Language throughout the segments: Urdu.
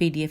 PDF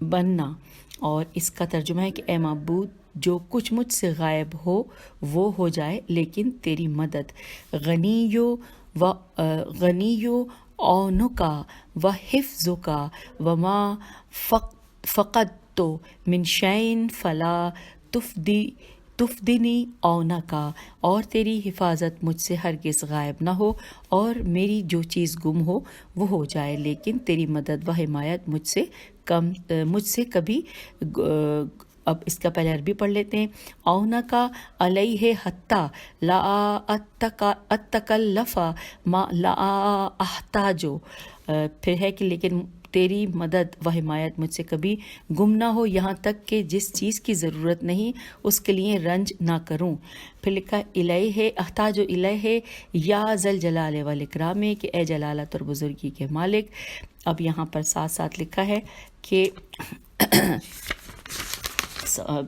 بننا، اور اس کا ترجمہ ہے کہ اے معبود جو کچھ مجھ سے غائب ہو وہ ہو جائے لیکن تیری مدد، غنیو اونکا و حفظکا وما فقدتو من شیئن فلا تفدنی اونکا، اور تیری حفاظت مجھ سے ہرگز غائب نہ ہو، اور میری جو چیز گم ہو وہ ہو جائے لیکن تیری مدد و حمایت مجھ سے کبھی اب اس کا پہلے عربی پڑھ لیتے ہیں۔ اونکا علیہ حتی لا اتکلف ما لا احتاجو، پھر ہے کہ لیکن تیری مدد و حمایت مجھ سے کبھی گم نہ ہو، یہاں تک کہ جس چیز کی ضرورت نہیں اس کے لیے رنج نہ کروں۔ پھر لکھا الیہ احتاج الیہ یا ذل جلال والاکرام، کہ اے جلالت اور بزرگی کے مالک۔ اب یہاں پر ساتھ ساتھ لکھا ہے کہ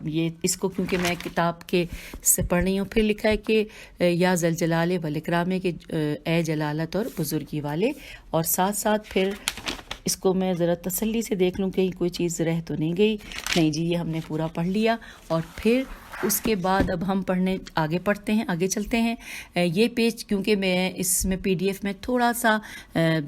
یہ اس کو کیونکہ میں کتاب کے سے پڑھ رہی ہوں، پھر لکھا ہے کہ یا ذل جلال والاکرام، کہ اے جلالت اور بزرگی والے، اور ساتھ ساتھ پھر اس کو میں ذرا تسلی سے دیکھ لوں کہیں کوئی چیز رہ تو نہیں گئی، نہیں جی یہ ہم نے پورا پڑھ لیا۔ اور پھر اس کے بعد اب ہم آگے چلتے ہیں۔ یہ پیج کیونکہ میں اس میں پی ڈی ایف میں تھوڑا سا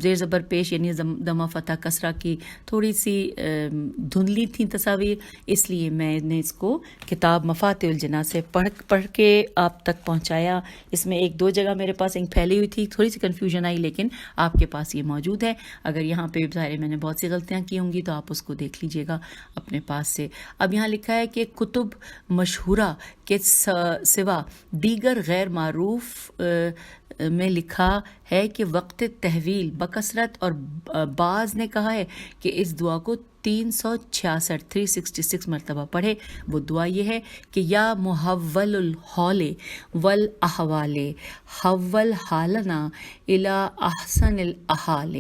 زیر زبر پیش یعنی ضمہ فتح کسرہ کی تھوڑی سی دھندلی تھیں تصاویر، اس لیے میں نے اس کو کتاب مفاتح الجناح سے پڑھ کے آپ تک پہنچایا۔ اس میں ایک دو جگہ میرے پاس انک پھیلی ہوئی تھی، تھوڑی سی کنفیوژن آئی، لیکن آپ کے پاس یہ موجود ہے۔ اگر یہاں پہ ظاہر میں نے بہت سی غلطیاں کی ہوں گی تو آپ اس کو دیکھ لیجئے گا اپنے پاس سے۔ اب یہاں لکھا ہے کہ کتب مشہورہ کے سوا دیگر غیر معروف میں لکھا ہے کہ وقت تحویل بکثرت، اور بعض نے کہا ہے کہ اس دعا کو 366 مرتبہ پڑھے۔ وہ دعا یہ ہے کہ یا محول الحال والاحوال حول حالنا الی احسن الاحال،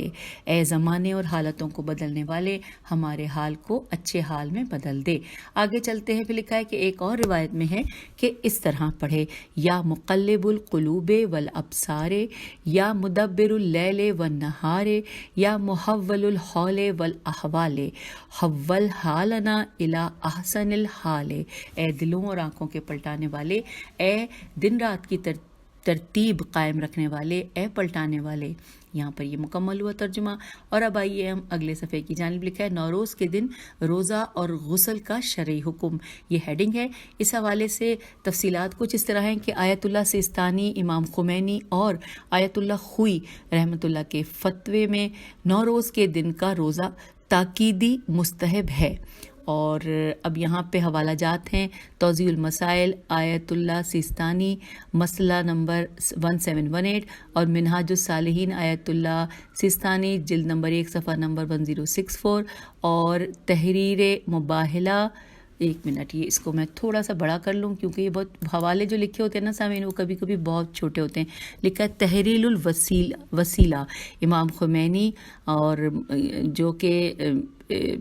اے زمانے اور حالتوں کو بدلنے والے ہمارے حال کو اچھے حال میں بدل دے۔ آگے چلتے ہیں، پھر لکھا ہے کہ ایک اور روایت میں ہے کہ اس طرح پڑھے، یا مقلب القلوب والابصار، یا مدبر اللیل والنہار، یا محول الحال والاحوال حول حالنا الی احسن الحال، اے دلوں اور آنکھوں کے پلٹانے والے، اے دن رات کی ترتیب قائم رکھنے والے، اے پلٹانے والے۔ یہاں پر یہ مکمل ہوا ترجمہ۔ اور اب آئیے ہم اگلے صفحے کی جانب۔ لکھا ہے نوروز کے دن روزہ اور غسل کا شرعی حکم، یہ ہیڈنگ ہے۔ اس حوالے سے تفصیلات کچھ اس طرح ہیں کہ آیت اللہ سیستانی، امام خمینی اور آیت اللہ خوئی رحمۃ اللہ کے فتوے میں نوروز کے دن کا روزہ تاکیدی مستحب ہے۔ اور اب یہاں پہ حوالہ جات ہیں، توضیح المسائل آیت اللہ سیستانی مسئلہ نمبر 1718، اور منہاج الصالحین آیت اللہ سیستانی جلد نمبر 1 صفحہ نمبر 1064، اور تحریر مباہلہ، ایک منٹ یہ اس کو میں تھوڑا سا بڑا کر لوں کیونکہ یہ بہت حوالے جو لکھے ہوتے ہیں نا سامعین وہ کبھی کبھی بہت چھوٹے ہوتے ہیں۔ لکھا ہے تحریل الوسیلہ امام خمینی، اور جو کہ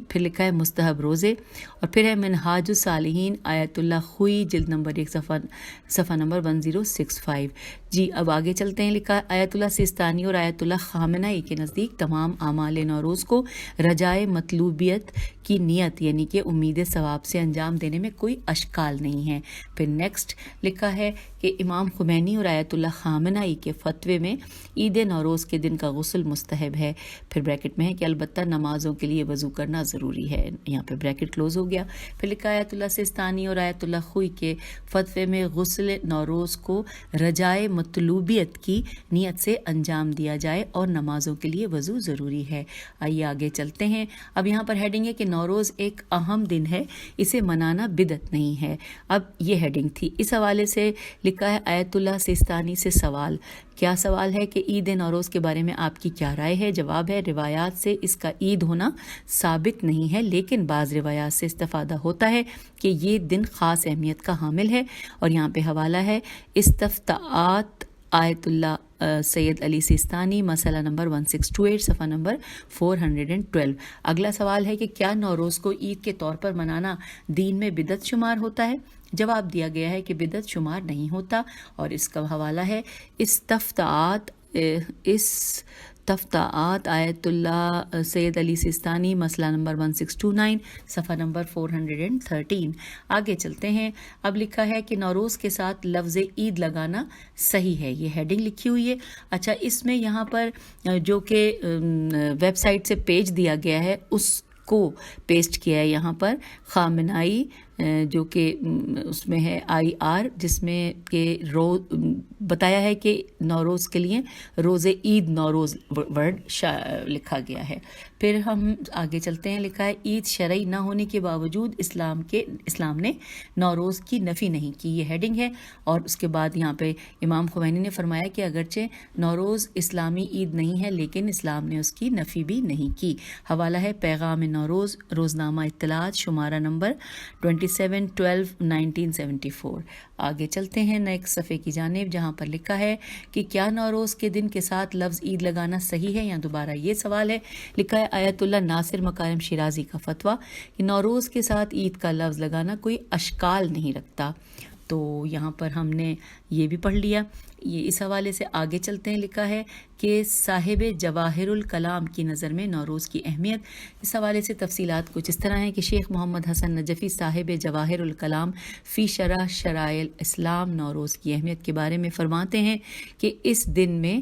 پھر لکھا ہے مستحب روزے، اور پھر ہے منہاج الصالحین آیت اللہ خوئی جلد نمبر 1 صفحہ نمبر 1065۔ جی اب آگے چلتے ہیں۔ لکھا ہے آیت اللہ سیستانی اور آیت اللہ خامنہئی کے نزدیک تمام اعمال نوروز کو رجائے مطلوبیت کی نیت یعنی کہ امید ثواب سے انجام دینے میں کوئی اشکال نہیں ہے۔ پھر نیکسٹ لکھا ہے کہ امام خمینی اور آیت اللہ خامنہئی کے فتوے میں عید نوروز کے دن کا غسل مستحب ہے۔ پھر بریکٹ میں ہے کہ البتہ نمازوں کے لیے وضو کرنا ضروری ہے، یہاں پہ بریکٹ کلوز ہو گیا۔ پھر لکھا آیت اللہ سیستانی اور آیت اللہ خوئی کے فتوے میں غسل نوروز کو رجائے مطلوبیت کی نیت سے انجام دیا جائے اور نمازوں کے لیے وضو ضروری ہے۔ آئیے آگے چلتے ہیں۔ اب یہاں پر ہیڈنگ ہے کہ نوروز ایک اہم دن ہے، اسے منانا بدعت نہیں ہے۔ اب یہ ہیڈنگ تھی۔ اس حوالے سے لکھا ہے آیت اللہ سیستانی سے سوال، کیا سوال ہے کہ عید نوروز کے بارے میں آپ کی کیا رائے ہے؟ جواب ہے روایات سے اس کا عید ہونا ثابت نہیں ہے، لیکن بعض روایات سے استفادہ ہوتا ہے کہ یہ دن خاص اہمیت کا حامل ہے۔ اور یہاں پہ حوالہ ہے استفتاءات آیت اللہ سید علی سیستانی مسئلہ نمبر 1628 صفحہ نمبر 412۔ اگلا سوال ہے کہ کیا نوروز کو عید کے طور پر منانا دین میں بدعت شمار ہوتا ہے؟ جواب دیا گیا ہے کہ بدعت شمار نہیں ہوتا، اور اس کا حوالہ ہے استفتاءات تفتعات آیت اللہ سید علی سیستانی، مسئلہ نمبر 1629، صفحہ نمبر 413۔ آگے چلتے ہیں۔ اب لکھا ہے کہ نوروز کے ساتھ لفظ عید لگانا صحیح ہے، یہ ہیڈنگ لکھی ہوئی ہے۔ اچھا، اس میں یہاں پر جو کہ ویب سائٹ سے پیج دیا گیا ہے اس کو پیسٹ کیا ہے یہاں پر خامنائی، جو کہ اس میں ہے IR، جس میں کہ بتایا ہے کہ نوروز کے لیے روز عید نوروز ورڈ لکھا گیا ہے۔ پھر ہم آگے چلتے ہیں۔ لکھا ہے عید شرعی نہ ہونے کے باوجود اسلام نے نوروز کی نفی نہیں کی، یہ ہیڈنگ ہے۔ اور اس کے بعد یہاں پہ امام خمینی نے فرمایا کہ اگرچہ نوروز اسلامی عید نہیں ہے لیکن اسلام نے اس کی نفی بھی نہیں کی۔ حوالہ ہے پیغام نوروز، روزنامہ اطلاعات، شمارہ نمبر 27/12/1974۔ آگے چلتے ہیں نیکسٹ صفحے کی جانب، جہاں پر لکھا ہے کہ کیا نوروز کے دن کے ساتھ لفظ عید لگانا صحیح ہے؟ یا دوبارہ یہ سوال ہے۔ لکھا ہے آیت اللہ ناصر مکارم شیرازی کا فتویٰ کہ نوروز کے ساتھ عید کا لفظ لگانا کوئی اشکال نہیں رکھتا۔ تو یہاں پر ہم نے یہ بھی پڑھ لیا۔ یہ اس حوالے سے آگے چلتے ہیں۔ لکھا ہے کہ صاحب جواہر الکلام کی نظر میں نوروز کی اہمیت، اس حوالے سے تفصیلات کچھ اس طرح ہیں کہ شیخ محمد حسن نجفی صاحب جواہر الکلام فی شرح شرائع الاسلام نوروز کی اہمیت کے بارے میں فرماتے ہیں کہ اس دن میں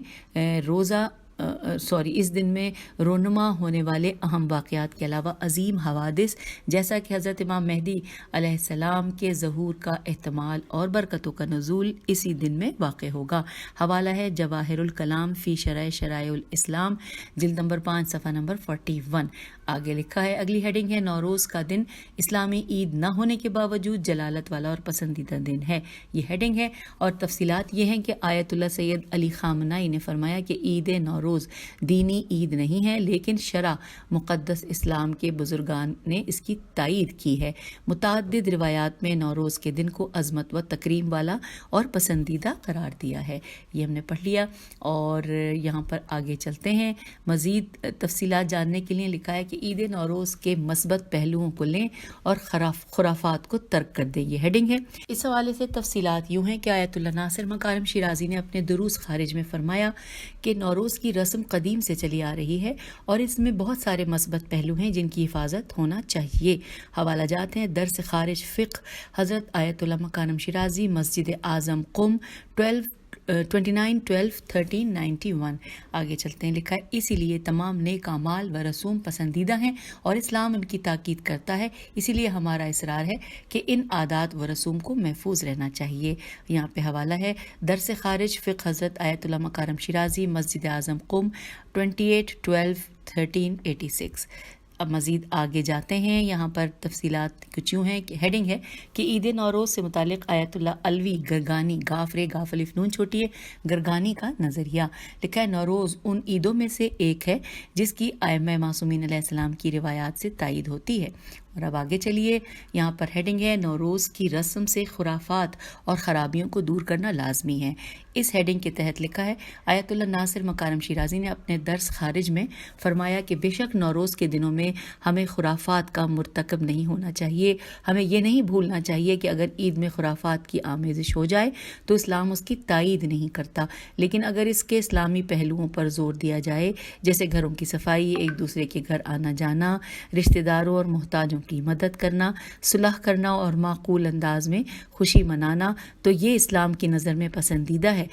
اس دن میں رونما ہونے والے اہم واقعات کے علاوہ عظیم حوادث، جیسا کہ حضرت امام مہدی علیہ السلام کے ظہور کا احتمال اور برکتوں کا نزول اسی دن میں واقع ہوگا۔ حوالہ ہے جواہر الکلام فی شرح شرائع الاسلام، جلد نمبر 5، صفحہ نمبر 41۔ آگے لکھا ہے، اگلی ہیڈنگ ہے نوروز کا دن اسلامی عید نہ ہونے کے باوجود جلالت والا اور پسندیدہ دن ہے، یہ ہیڈنگ ہے۔ اور تفصیلات یہ ہیں کہ آیت اللہ سید علی خامنائی نے فرمایا کہ عید نوروز دینی عید نہیں ہے لیکن شرع مقدس اسلام کے بزرگان نے اس کی تائید کی ہے۔ متعدد روایات میں نوروز کے دن کو عظمت و تکریم والا اور پسندیدہ قرار دیا ہے، یہ ہم نے پڑھ لیا۔ اور یہاں پر آگے چلتے ہیں، مزید تفصیلات جاننے کے لیے لکھا ہے کہ عید نوروز کے مثبت پہلوؤں کو لیں اور خرافات کو ترک کر دیں، یہ ہیڈنگ ہے۔ اس حوالے سے تفصیلات یوں ہیں کہ آیت اللہ ناصر مکارم شیرازی نے اپنے دروس خارج میں فرمایا کہ نوروز کی رسم قدیم سے چلی آ رہی ہے اور اس میں بہت سارے مثبت پہلو ہیں جن کی حفاظت ہونا چاہیے۔ حوالہ جاتے ہیں درس خارج فقہ حضرت آیت اللہ مکارم شیرازی، مسجد اعظم قم، 29/12/1391۔ آگے چلتے ہیں، لکھا ہے اسی لیے تمام نیک اعمال و رسوم پسندیدہ ہیں اور اسلام ان کی تاکید کرتا ہے، اسی لیے ہمارا اصرار ہے کہ ان عادات و رسوم کو محفوظ رہنا چاہیے۔ یہاں پہ حوالہ ہے درس خارج فقہ حضرت آیت اللہ مکارم شیرازی، مسجد اعظم قم، 28/12/1386۔ اب مزید آگے جاتے ہیں، یہاں پر تفصیلات کچھ یوں ہیں کہ ہیڈنگ ہے کہ عید نوروز سے متعلق آیت اللہ علوی گرگانی غاف الف نون چھوٹی ہے گرگانی کا نظریہ۔ لکھا ہے نوروز ان عیدوں میں سے ایک ہے جس کی ائمہ معصومین علیہ السلام کی روایات سے تائید ہوتی ہے۔ اور اب آگے چلیے، یہاں پر ہیڈنگ ہے نوروز کی رسم سے خرافات اور خرابیوں کو دور کرنا لازمی ہے۔ اس ہیڈنگ کے تحت لکھا ہے آیت اللہ ناصر مکارم شیرازی نے اپنے درس خارج میں فرمایا کہ بے شک نوروز کے دنوں میں ہمیں خرافات کا مرتکب نہیں ہونا چاہیے۔ ہمیں یہ نہیں بھولنا چاہیے کہ اگر عید میں خرافات کی آمیزش ہو جائے تو اسلام اس کی تائید نہیں کرتا، لیکن اگر اس کے اسلامی پہلوؤں پر زور دیا جائے جیسے گھروں کی صفائی، ایک دوسرے کے گھر آنا جانا، رشتہ داروں اور محتاجوں کی مدد کرنا، صلح کرنا اور معقول انداز میں خوشی منانا، تو یہ اسلام کی نظر میں پسندیدہ ہے۔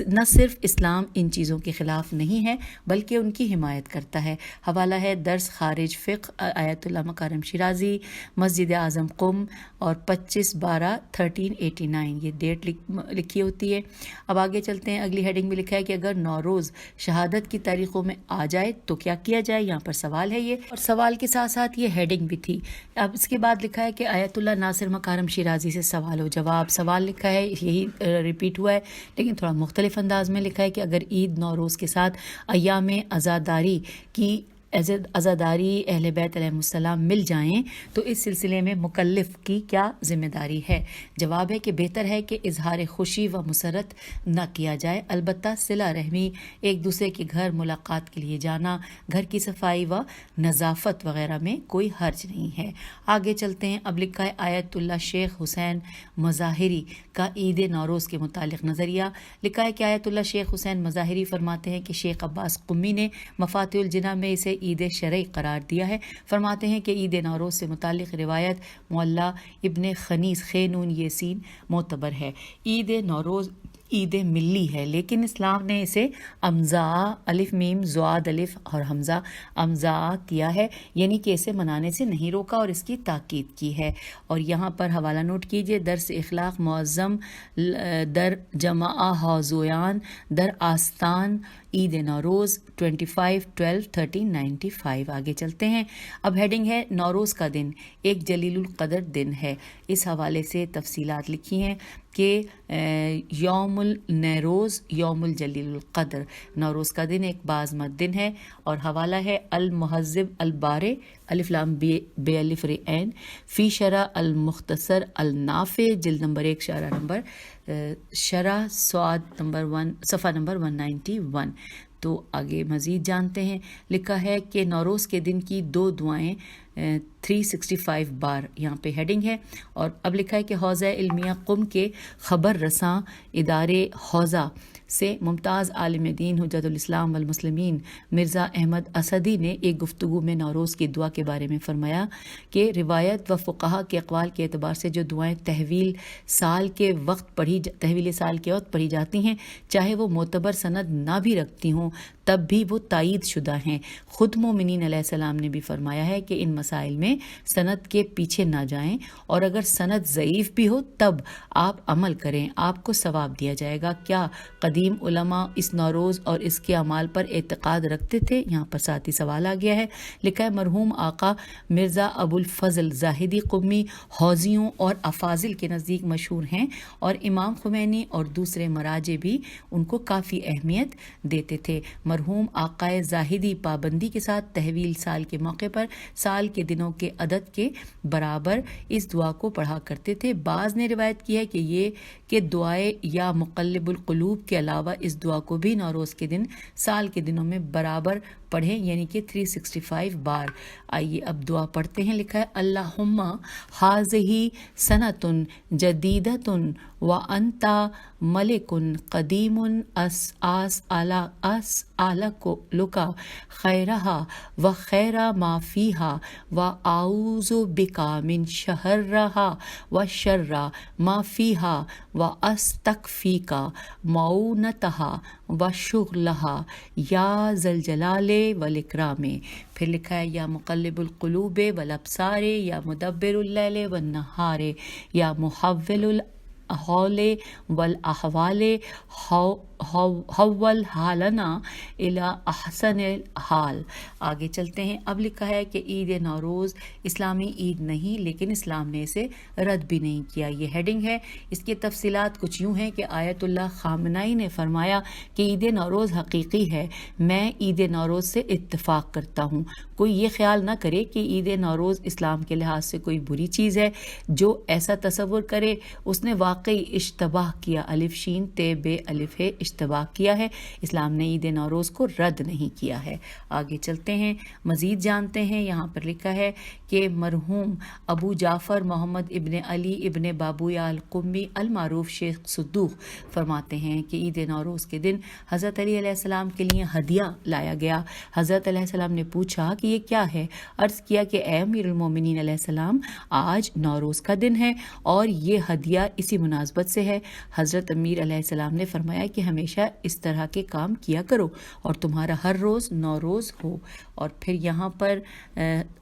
نہ صرف اسلام ان چیزوں کے خلاف نہیں ہے بلکہ ان کی حمایت کرتا ہے۔ حوالہ ہے درس خارج فقہ آیت اللہ مکارم شیرازی، مسجد اعظم قم، اور 25/12/1389، یہ ڈیٹ لکھی ہوتی ہے۔ اب آگے چلتے ہیں، اگلی ہیڈنگ میں لکھا ہے کہ اگر نوروز شہادت کی تاریخوں میں آ جائے تو کیا کیا جائے، یہاں پر سوال ہے یہ، اور سوال کے ساتھ ساتھ یہ ہیڈنگ بھی تھی۔ اب اس کے بعد لکھا ہے کہ آیت اللہ ناصر مکارم شیرازی سے سوال و جواب، سوال لکھا ہے یہی ریپیٹ ہوا ہے لیکن تھوڑا مختلف انداز میں لکھا ہے کہ اگر عید نوروز کے ساتھ ایام عزاداری کی عزاداری اہل بیت علیہ السلام مل جائیں تو اس سلسلے میں مکلف کی کیا ذمہ داری ہے؟ جواب ہے کہ بہتر ہے کہ اظہار خوشی و مسرت نہ کیا جائے، البتہ صلہ رحمی، ایک دوسرے کے گھر ملاقات کے لیے جانا، گھر کی صفائی و نظافت وغیرہ میں کوئی حرج نہیں ہے۔ آگے چلتے ہیں۔ اب لکھا ہے آیت اللہ شیخ حسین مظاہری کا عید نوروز کے متعلق نظریہ۔ لکھا ہے کہ آیت اللہ شیخ حسین مظاہری فرماتے ہیں کہ شیخ عباس قمی نے مفاتیح الجنہ میں اسے عید شرعی قرار دیا ہے۔ فرماتے ہیں کہ عید نوروز سے متعلق روایت معلی ابن خنیس خینون یسین معتبر ہے۔ عید نوروز عید ملی ہے، لیکن اسلام نے اسے امزا الف میم زواد الف اور حمزہ امزا کیا ہے، یعنی کہ اسے منانے سے نہیں روکا اور اس کی تاکید کی ہے۔ اور یہاں پر حوالہ نوٹ کیجئے، درس اخلاق معظم در جماعہ حوزویان در آستان عید نوروز 25/12/1395۔ آگے چلتے ہیں۔ اب ہیڈنگ ہے نوروز کا دن ایک جلیل القدر دن ہے۔ اس حوالے سے تفصیلات لکھی ہیں کہ یوم النوروز یوم الجلیل القدر، نوروز کا دن ایک بعظمت دن ہے۔ اور حوالہ ہے المہذب البارے الف لام بے الف ر عین فی شرح المختصر النافع، جلد نمبر 1 شرح سواد نمبر 1 صفحہ نمبر 191۔ تو آگے مزید جانتے ہیں۔ لکھا ہے کہ نوروز کے دن کی 2 دعائیں 365 بار، یہاں پہ ہیڈنگ ہے۔ اور اب لکھا ہے کہ حوزہ علمیہ قم کے خبر رساں ادارے حوزہ سے ممتاز عالم دین حجت الاسلام والمسلمین مرزا احمد اسدی نے ایک گفتگو میں نوروز کی دعا کے بارے میں فرمایا کہ روایت و فقہا کے اقوال کے اعتبار سے جو دعائیں تحویل سال کے وقت پڑھی جاتی ہیں، چاہے وہ معتبر سند نہ بھی رکھتی ہوں، تب بھی وہ تائید شدہ ہیں۔ خود مومنین علیہ السلام نے بھی فرمایا ہے کہ ان مسائل میں سند کے پیچھے نہ جائیں، اور اگر سند ضعیف بھی ہو تب آپ عمل کریں، آپ کو ثواب دیا جائے گا۔ کیا قدیم علماء اس نوروز اور اس کے اعمال پر اعتقاد رکھتے تھے؟ یہاں پر ساتھ ہی سوال آ گیا ہے۔ لکھا ہے مرحوم آقا مرزا ابو الفضل زاہدی قمی حوزیوں اور افاضل کے نزدیک مشہور ہیں، اور امام خمینی اور دوسرے مراجع بھی ان کو کافی اہمیت دیتے تھے۔ مرحوم آقائے زاہدی پابندی کے ساتھ تحویل سال کے موقع پر سال کے دنوں کے عدد کے برابر اس دعا کو پڑھا کرتے تھے۔ بعض نے روایت کی ہے کہ دعائے یا مقلب القلوب کے علاوہ اس دعا کو بھی نوروز کے دن سال کے دنوں میں برابر پڑھیں، یعنی کہ 365 بار۔ آئیے اب دعا پڑھتے ہیں۔ لکھا ہے اللہم ہذہ سنۃ جدیدۃ وانت ملک قدیم اسألک خیرہا وخیر ما فیہا واعوذ بک من شرہا وشر ما فیہا واستکفیک معونتہا وشغلہا یا ذا الجلال والاکرام۔ پھر لکھا ہے یا مقلب القلوب والابصار یا مدبر اللیل والنہار یا محول الاحوال والاحوال حول حالنا الی احسن الحال۔ آگے چلتے ہیں۔ اب لکھا ہے کہ عید نوروز اسلامی عید نہیں، لیکن اسلام نے اسے رد بھی نہیں کیا، یہ ہیڈنگ ہے۔ اس کی تفصیلات کچھ یوں ہیں کہ آیت اللہ خامنائی نے فرمایا کہ عید نوروز حقیقی ہے، میں عید نوروز سے اتفاق کرتا ہوں۔ کوئی یہ خیال نہ کرے کہ عید نوروز اسلام کے لحاظ سے کوئی بری چیز ہے، جو ایسا تصور کرے اس نے واقعی اشتباہ کیا، الف شین تے بے الف ہے، اشتباہ کیا ہے۔ اسلام نے عید نوروز کو رد نہیں کیا ہے۔ آگے چلتے ہیں، مزید جانتے ہیں۔ یہاں پر لکھا ہے کہ مرحوم ابو جعفر محمد ابن علی ابن بابویا القمی المعروف شیخ صدوق فرماتے ہیں کہ عید نوروز کے دن حضرت علی علیہ السلام کے لیے ہدیہ لایا گیا۔ حضرت علیہ السلام نے پوچھا کہ یہ کیا ہے؟ عرض کیا کہ اے امیر المومنین علیہ السلام، آج نوروز کا دن ہے اور یہ ہدیہ اسی مناسبت سے ہے۔ حضرت امیر علیہ السلام نے فرمایا کہ ہمیشہ اس طرح کے کام کیا کرو اور تمہارا ہر روز نوروز ہو۔ اور پھر یہاں پر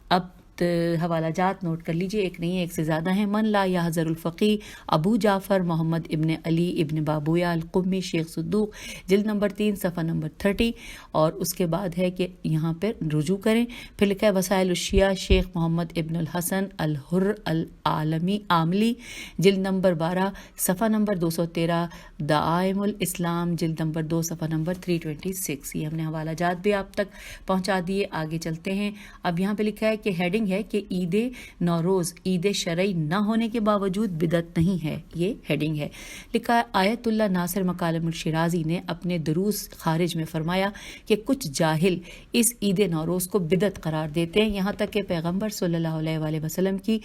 اب حوالہ جات نوٹ کر لیجئے، ایک نہیں ایک سے زیادہ ہیں۔ من لا یحذر الفقی ابو جعفر محمد ابن علی ابن بابویا القمی شیخ صدوق، جلد نمبر 3 صفحہ نمبر 30، اور اس کے بعد ہے کہ یہاں پر رجوع کریں۔ پھر لکھا ہے وسائل الشیعہ شیخ محمد ابن الحسن الحر العالمی عاملی، جلد نمبر 12 صفحہ نمبر 213، دعائم الاسلام جلد نمبر 2 صفحہ نمبر 326۔ یہ ہم نے حوالہ جات بھی آپ تک پہنچا دیے۔ آگے چلتے ہیں۔ اب یہاں پہ لکھا ہے کہ ہیڈنگ ہے کہ عید نوروز عید شرعی نہ ہونے کے باوجود بدعت نہیں ہے، یہ ہیڈنگ ہے۔ لکھا ہے آیت اللہ ناصر مکارم الشیرازی نے اپنے دروس خارج میں فرمایا کہ کچھ جاہل اس عید نوروز کو بدعت قرار دیتے ہیں، یہاں تک کہ پیغمبر صلی اللہ علیہ وآلہ وسلم کی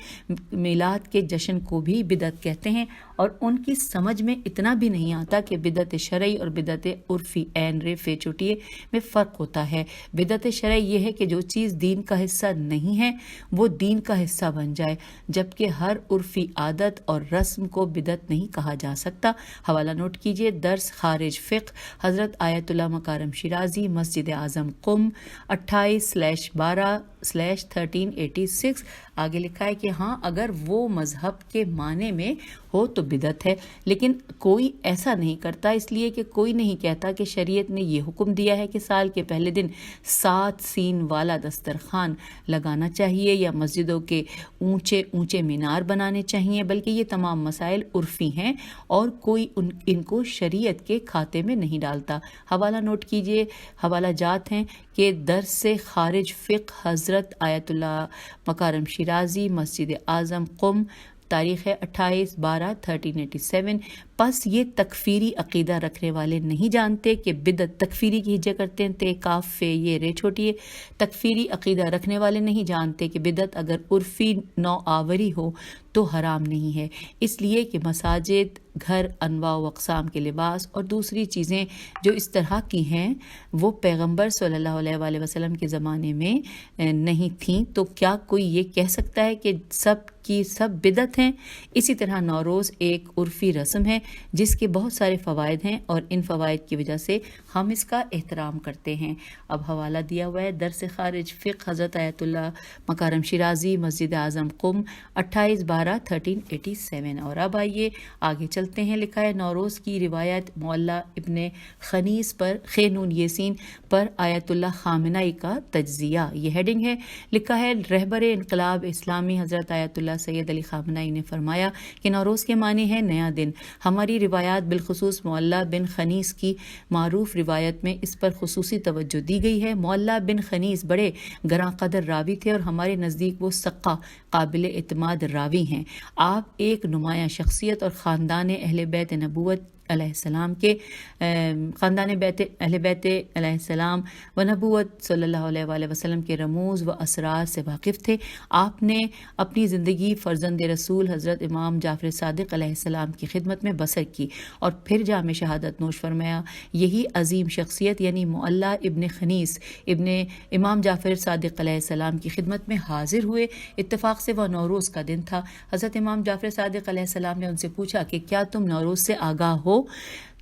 میلاد کے جشن کو بھی بدعت کہتے ہیں، اور ان کی سمجھ میں اتنا بھی نہیں آتا کہ بدعت شرعی اور بدعت عرفی عین رفع چوٹیے میں فرق ہوتا ہے۔ بدعت شرعی یہ ہے کہ جو چیز دین کا حصہ نہیں ہے وہ دین کا حصہ بن جائے، جبکہ ہر عرفی عادت اور رسم کو بدعت نہیں کہا جا سکتا۔ حوالہ نوٹ کیجئے، درس خارج فقہ حضرت آیت اللہ مکارم شیرازی، مسجد اعظم قم، 28/12/1386۔ آگے لکھا ہے کہ ہاں اگر وہ مذہب کے معنی میں ہو تو بدعت ہے، لیکن کوئی ایسا نہیں کرتا، اس لیے کہ کوئی نہیں کہتا کہ شریعت نے یہ حکم دیا ہے کہ سال کے پہلے دن 7 سین والا دسترخوان لگانا چاہیے یا مسجدوں کے اونچے اونچے مینار بنانے چاہیے، بلکہ یہ تمام مسائل عرفی ہیں اور کوئی ان کو شریعت کے کھاتے میں نہیں ڈالتا۔ حوالہ نوٹ کیجئے، حوالہ جات ہیں کہ درس سے خارج فقہ حضرت آیت اللہ مکارم شیرازی، مسجد اعظم قم، تاریخ ہے 28/12/1387۔ پس یہ تکفیری عقیدہ رکھنے والے نہیں جانتے کہ بدعت تکفیری کی ہجے کرتے ہیں، تے کاف فے یہ رے چھوٹی ہے، تکفیری عقیدہ رکھنے والے نہیں جانتے کہ بدعت اگر عرفی نو آوری ہو تو حرام نہیں ہے، اس لیے کہ مساجد، گھر، انواع و اقسام کے لباس اور دوسری چیزیں جو اس طرح کی ہیں وہ پیغمبر صلی اللہ علیہ وآلہ وسلم کے زمانے میں نہیں تھیں، تو کیا کوئی یہ کہہ سکتا ہے کہ سب کی سب بدعت ہیں؟ اسی طرح نوروز ایک عرفی رسم ہے جس کے بہت سارے فوائد ہیں اور ان فوائد کی وجہ سے ہم اس کا احترام کرتے ہیں۔ اب حوالہ دیا ہوا ہے درس خارج فقہ حضرت آیت اللہ مکارم شیرازی، مسجد اعظم قم، 28/12/1387۔ اور اب آئیے آگے چلتے ہیں۔ لکھا ہے نوروز کی روایت معلی ابن خنیس پر خینون یسین پر آیت اللہ خامنائی کا تجزیہ، یہ ہیڈنگ ہے۔ لکھا ہے رہبر انقلاب اسلامی حضرت آیت اللہ سید علی خامنائی نے فرمایا کہ نوروز کے معنی ہے نیا دن۔ ہماری روایات بالخصوص معلی بن خنیس کی معروف روایت میں اس پر خصوصی توجہ دی گئی ہے۔ معلی بن خنیس بڑے گراں قدر راوی تھے اور ہمارے نزدیک وہ ثقہ قابل اعتماد راوی ہیں۔ آپ ایک نمایاں شخصیت اور خاندان اہل بیت نبوت علیہ السلام کے خاندان بیت اہل بیت علیہ السلام و نبوت صلی اللہ علیہ وآلہ وسلم کے رموز و اسرار سے واقف تھے۔ آپ نے اپنی زندگی فرزند رسول حضرت امام جعفر صادق علیہ السلام کی خدمت میں بسر کی اور پھر جام شہادت نوش فرمایا۔ یہی عظیم شخصیت یعنی معلی ابن خنیس ابن امام جعفر صادق علیہ السلام کی خدمت میں حاضر ہوئے۔ اتفاق سے وہ نوروز کا دن تھا۔ حضرت امام جعفر صادق علیہ السلام نے ان سے پوچھا کہ کیا تم نوروز سے آگاہ ہو؟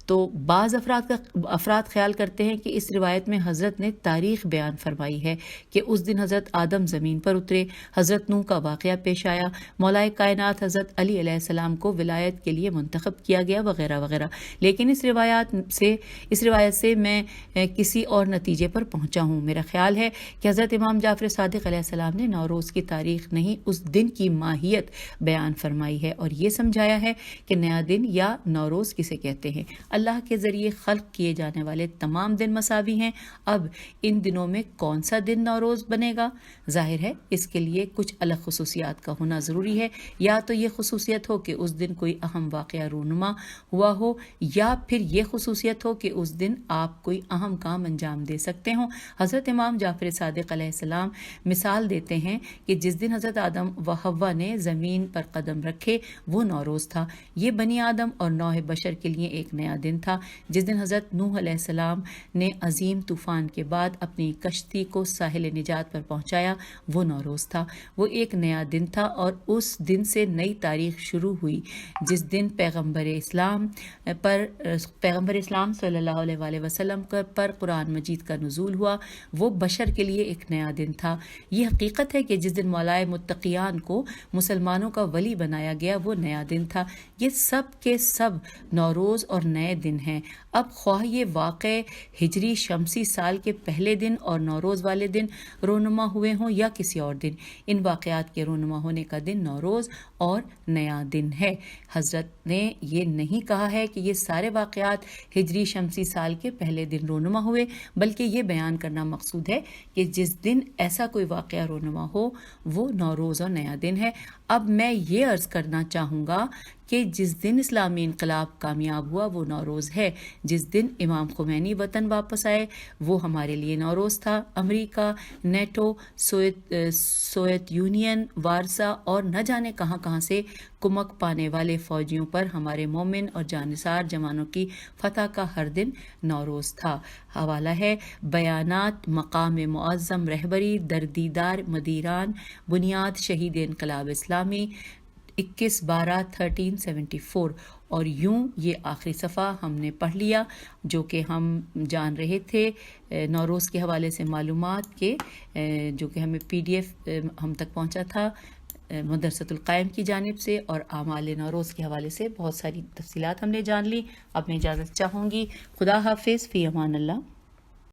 تو بعض افراد خیال کرتے ہیں کہ اس روایت میں حضرت نے تاریخ بیان فرمائی ہے کہ اس دن حضرت آدم زمین پر اترے، حضرت نوح کا واقعہ پیش آیا، مولائے کائنات حضرت علی علیہ السلام کو ولایت کے لیے منتخب کیا گیا وغیرہ وغیرہ، لیکن اس روایت سے میں کسی اور نتیجے پر پہنچا ہوں۔ میرا خیال ہے کہ حضرت امام جعفر صادق علیہ السلام نے نوروز کی تاریخ نہیں اس دن کی ماہیت بیان فرمائی ہے اور یہ سمجھایا ہے کہ نیا دن یا نوروز کسے کہتے ہیں۔ اللہ کے ذریعے خلق کیے جانے والے تمام دن مساوی ہیں۔ اب ان دنوں میں کون سا دن نوروز بنے گا؟ ظاہر ہے اس کے لیے کچھ الگ خصوصیات کا ہونا ضروری ہے، یا تو یہ خصوصیت ہو کہ اس دن کوئی اہم واقعہ رونما ہوا ہو، یا پھر یہ خصوصیت ہو کہ اس دن آپ کوئی اہم کام انجام دے سکتے ہوں۔ حضرت امام جعفر صادق علیہ السلام مثال دیتے ہیں کہ جس دن حضرت آدم و حوا نے زمین پر قدم رکھے وہ نوروز تھا۔ یہ بنی آدم اور نوح بشر کے لیے ایک نیا دن تھا. جس دن حضرت نوح علیہ السلام نے عظیم طوفان کے بعد اپنی کشتی کو ساحل نجات پر پہنچایا وہ نوروز تھا. وہ ایک نیا دن تھا اور اس دن سے نئی تاریخ شروع ہوئی. جس دن پیغمبر اسلام صلی اللہ علیہ وآلہ وسلم پر قرآن مجید کا نزول ہوا وہ بشر کے لیے ایک نیا دن تھا. یہ حقیقت ہے کہ جس دن مولائے متقیان کو مسلمانوں کا ولی بنایا گیا وہ نیا دن تھا. یہ سب کے سب نوروز اور نئے دن ہیں. اب خواہ یہ واقع ہجری شمسی سال کے پہلے دن اور نوروز والے دن رونما ہوئے ہوں یا کسی اور دن، ان واقعات کے رونما ہونے کا دن نوروز اور نیا دن ہے. حضرت نے یہ نہیں کہا ہے کہ یہ سارے واقعات ہجری شمسی سال کے پہلے دن رونما ہوئے، بلکہ یہ بیان کرنا مقصود ہے کہ جس دن ایسا کوئی واقعہ رونما ہو وہ نوروز اور نیا دن ہے. اب میں یہ عرض کرنا چاہوں گا کہ جس دن اسلامی انقلاب کامیاب ہوا وہ نوروز ہے. جس دن امام خمینی وطن واپس آئے وہ ہمارے لیے نوروز تھا. امریکہ، نیٹو، سوویت یونین، وارسا اور نہ جانے کہاں کہاں سے کمک پانے والے فوجیوں پر ہمارے مومن اور جانثار جوانوں کی فتح کا ہر دن نوروز تھا. حوالہ ہے بیانات مقام معظم رہبری دردیدار مدیران بنیاد شہید انقلاب اسلامی 21/12/1374. اور یوں یہ آخری صفحہ ہم نے پڑھ لیا جو کہ ہم جان رہے تھے نوروز کے حوالے سے معلومات کے، جو کہ ہمیں PDF ہم تک پہنچا تھا مدرسۃ القائم کی جانب سے، اور اعمال نوروز کے حوالے سے بہت ساری تفصیلات ہم نے جان لی. اب میں اجازت چاہوں گی. خدا حافظ، فی امان اللہ.